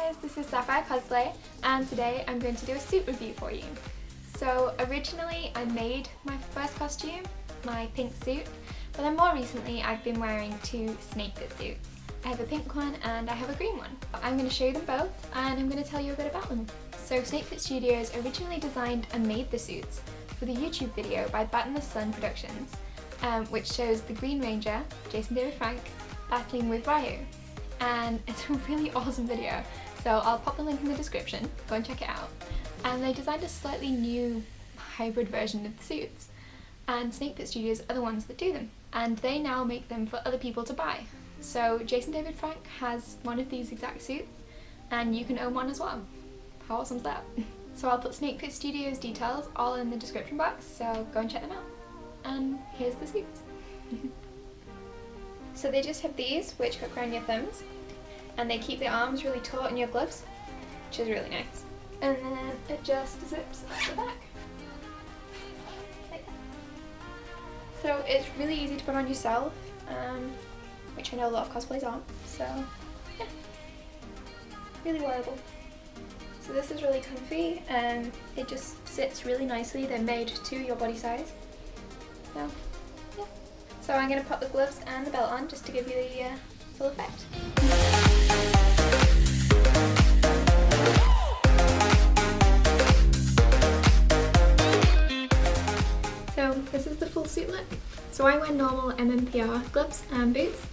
guys, this is Sapphire Cosplay and today I'm going to do a suit review for you. So originally I made my first costume, my pink suit, but then more recently I've been wearing two Snakepit suits. I have a pink one and I have a green one. I'm going to show you them both and I'm going to tell you a bit about them. So Snakepit Studios originally designed and made the suits for the YouTube video by Bat and the Sun Productions, which shows the Green Ranger, Jason David Frank, battling with Ryu. And it's a really awesome video, so I'll pop the link in the description, go and check it out. And they designed a slightly new hybrid version of the suits, and Snakepit Studios are the ones that do them, and they now make them for other people to buy. So Jason David Frank has one of these exact suits and you can own one as well. How awesome is that? So I'll put Snakepit Studios details all in the description box, so go and check them out. And here's the suits. So they just have these, which hook around your thumbs, and they keep the arms really taut in your gloves, which is really nice. And then it just zips up the back. Like that. So it's really easy to put on yourself, which I know a lot of cosplays aren't, so yeah, really wearable. So this is really comfy and it just sits really nicely. They're made to your body size. So yeah. So I'm going to pop the gloves and the belt on just to give you the full effect. So this is the full suit look. So I wear normal MMPR gloves and boots,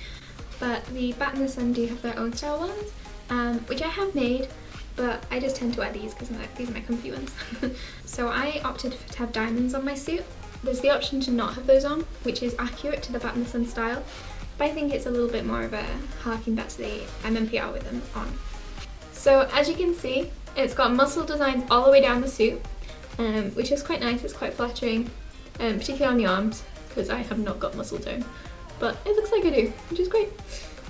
but the Bat and the Sun do have their own style ones, which I have made, but I just tend to wear these because these are my comfy ones. So I opted to have diamonds on my suit. There's the option to not have those on, which is accurate to the Bat and the Sun style, but I think it's a little bit more of a harking back to the MMPR with them on. So as you can see, it's got muscle designs all the way down the suit, which is quite nice. It's quite flattering, particularly on the arms, because I have not got muscle tone, but it looks like I do, which is great.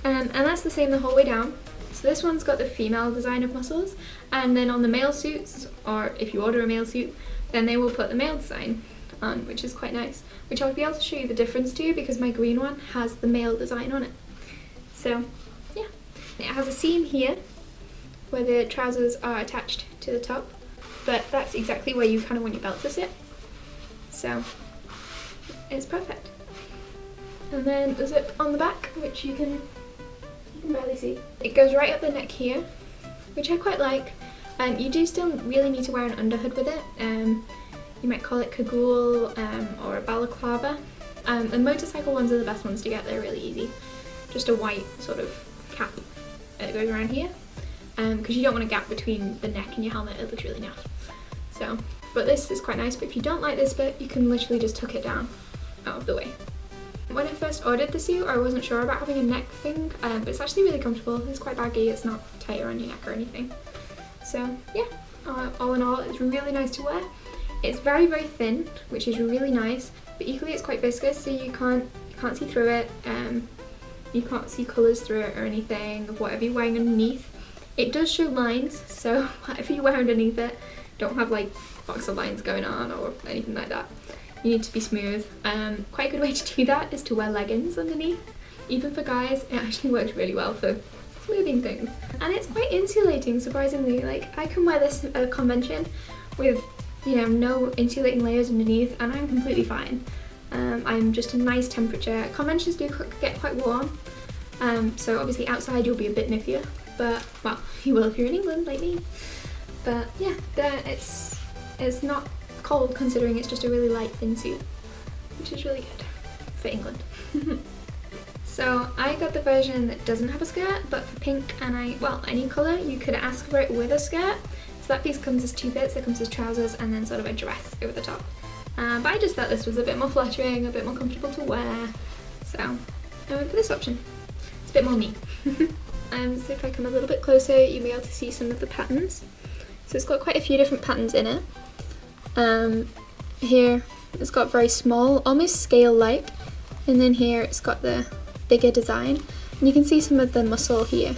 And that's the same the whole way down. So this one's got the female design of muscles, and then on the male suits, or if you order a male suit, then they will put the male design on, which is quite nice, which I'll be able to show you the difference to because my green one has the male design on it. So yeah, it has a seam here where the trousers are attached to the top, but that's exactly where you kind of want your belt to sit, so it's perfect. And then the zip on the back, which you can barely see. It goes right up the neck here, which I quite like. You do still really need to wear an underhood with it. You might call it cagoule or a balaclava. The motorcycle ones are the best ones to get, they're really easy. Just a white sort of cap that goes around here, because you don't want a gap between the neck and your helmet, it looks really naff. So, but this is quite nice, but if you don't like this bit, you can literally just tuck it down out of the way. When I first ordered the suit, I wasn't sure about having a neck thing, but it's actually really comfortable. It's quite baggy, it's not tight around your neck or anything. So yeah, all in all, it's really nice to wear. It's very, very thin, which is really nice, but equally it's quite viscous, so you can't see through it. You can't see colours through it or anything of whatever you're wearing underneath. It does show lines, so whatever you wear underneath it, don't have like boxer lines going on or anything like that. You need to be smooth. Quite a good way to do that is to wear leggings underneath. Even for guys, it actually works really well for smoothing things. And it's quite insulating, surprisingly. Like, I can wear this at a convention with, you know, no insulating layers underneath and I'm completely fine. I'm just a nice temperature. Conventions do get quite warm, so obviously outside you'll be a bit niffier, but, well, you will if you're in England like me. But yeah, it's not cold considering it's just a really light thin suit, which is really good for England. So I got the version that doesn't have a skirt, but for pink and well, any colour, you could ask for it with a skirt. So that piece comes as two bits, it comes as trousers and then sort of a dress over the top. But I just thought this was a bit more flattering, a bit more comfortable to wear, so I went for this option. It's a bit more me. So if I come a little bit closer, you'll be able to see some of the patterns. So it's got quite a few different patterns in it. Here it's got very small, almost scale-like, and then here it's got the bigger design, and you can see some of the muscle here,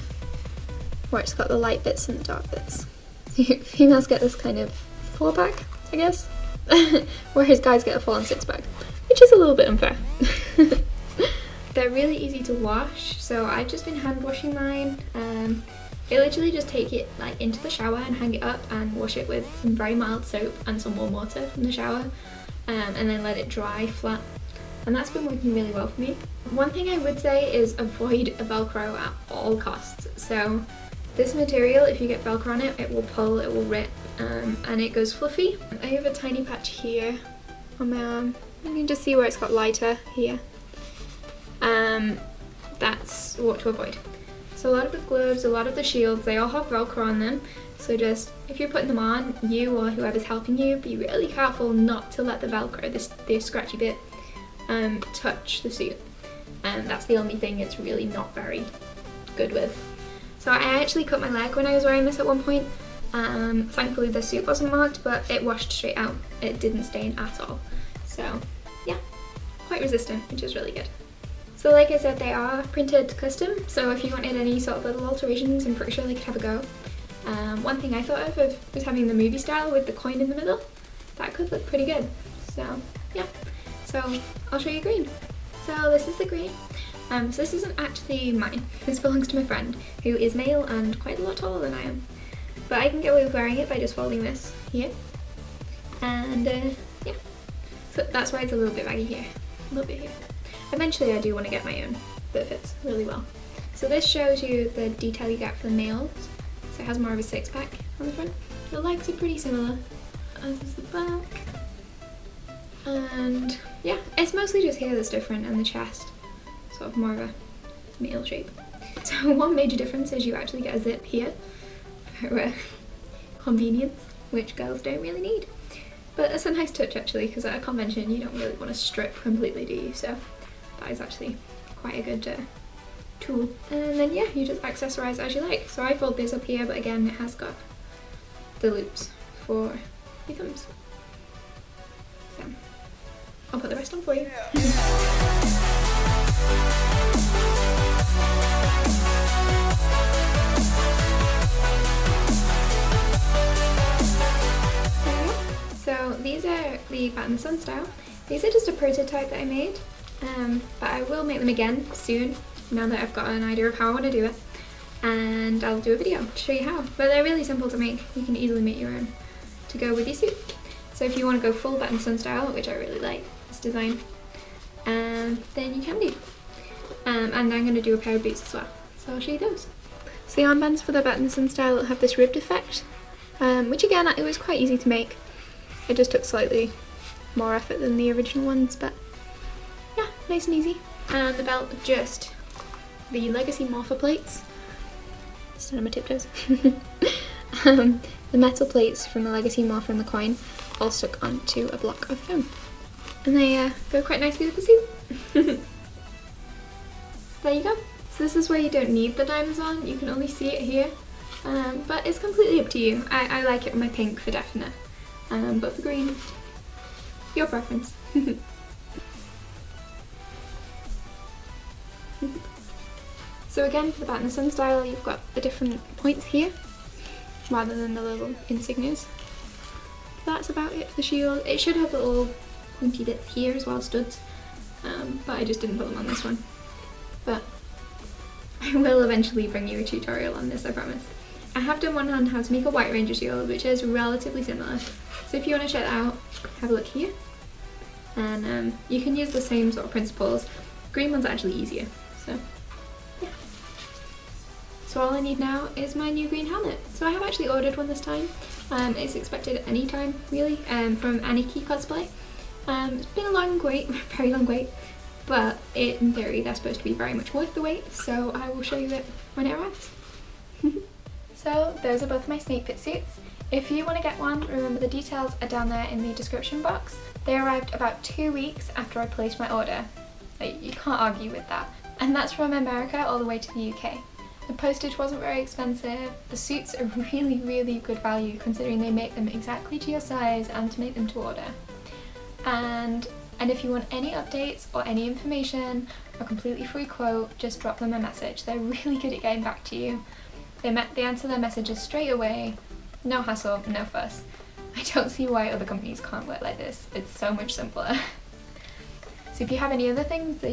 where it's got the light bits and the dark bits. Females get this kind of 4-pack, I guess, whereas guys get a full-on 6-pack, which is a little bit unfair. They're really easy to wash, so I've just been hand washing mine. I literally just take it like into the shower and hang it up and wash it with some very mild soap and some warm water from the shower, and then let it dry flat, and that's been working really well for me. One thing I would say is avoid Velcro at all costs. So this material, if you get Velcro on it, it will pull, it will rip, and it goes fluffy. I have a tiny patch here on my arm. You can just see where it's got lighter here. That's what to avoid. So a lot of the gloves, a lot of the shields, they all have Velcro on them. So just, if you're putting them on, you or whoever's helping you, be really careful not to let the Velcro, this scratchy bit, touch the suit. And that's the only thing it's really not very good with. So I actually cut my leg when I was wearing this at one point. Thankfully the suit wasn't marked, but it washed straight out. It didn't stain at all. So yeah, quite resistant, which is really good. So like I said, they are printed custom, so if you wanted any sort of little alterations, I'm pretty sure they could have a go. One thing I thought of was having the movie style with the coin in the middle. That could look pretty good. So yeah, so I'll show you green. So this is the green. So this isn't actually mine. This belongs to my friend, who is male and quite a lot taller than I am. But I can get away with wearing it by just folding this here. And yeah, so that's why it's a little bit baggy here, a little bit here. Eventually I do want to get my own that fits really well. So this shows you the detail you get for the males. So it has more of a six pack on the front. The legs are pretty similar, as is the back. And yeah, it's mostly just here that's different, and the chest, sort of more of a male shape. So one major difference is you actually get a zip here for convenience, which girls don't really need. But it's a nice touch actually, because at a convention you don't really want to strip completely, do you? So that is actually quite a good tool. And then yeah, you just accessorize as you like. So I fold this up here, but again it has got the loops for your thumbs. So I'll put the rest on for you. So these are the Bat in the Sun style. These are just a prototype that I made, but I will make them again soon, now that I've got an idea of how I want to do it. And I'll do a video to show you how. But they're really simple to make. You can easily make your own to go with your suit. So if you want to go full Bat in the Sun style, which I really like this design, then you can do. And I'm going to do a pair of boots as well. So I'll show you those. So the armbands for the Bat in the Sun style have this ribbed effect, which again, it was quite easy to make. It just took slightly more effort than the original ones, but yeah, nice and easy. And the belt, just the Legacy Morpher plates. Stand on my tiptoes. The metal plates from the Legacy Morpher and the coin all stuck onto a block of foam. And they go quite nicely with the suit. There you go. So this is where you don't need the diamonds on, you can only see it here. But it's completely up to you. I like it with my pink for definite. But for green, your preference. So again, for the Bat in the Sun style, you've got the different points here, rather than the little insignias. That's about it for the shield. It should have little pointy bits here as well, studs, but I just didn't put them on this one. But I will eventually bring you a tutorial on this, I promise. I have done one on how to make a White Ranger shield, which is relatively similar. So if you want to check that out, have a look here. And you can use the same sort of principles. Green one's actually easier, so yeah. So all I need now is my new green helmet. So I have actually ordered one this time. It's expected any time, really, from Aniki Cosplay. It's been a long wait, very long wait, but in theory they're supposed to be very much worth the wait, so I will show you it when it arrives. So those are both my Snakepit suits. If you want to get one, remember the details are down there in the description box. They arrived about 2 weeks after I placed my order. You can't argue with that. And that's from America all the way to the UK. The postage wasn't very expensive. The suits are really, really good value considering they make them exactly to your size and to make them to order. And if you want any updates or any information, a completely free quote, just drop them a message. They're really good at getting back to you. They answer their messages straight away. No hassle, no fuss. I don't see why other companies can't work like this. It's so much simpler. So if you have any other things that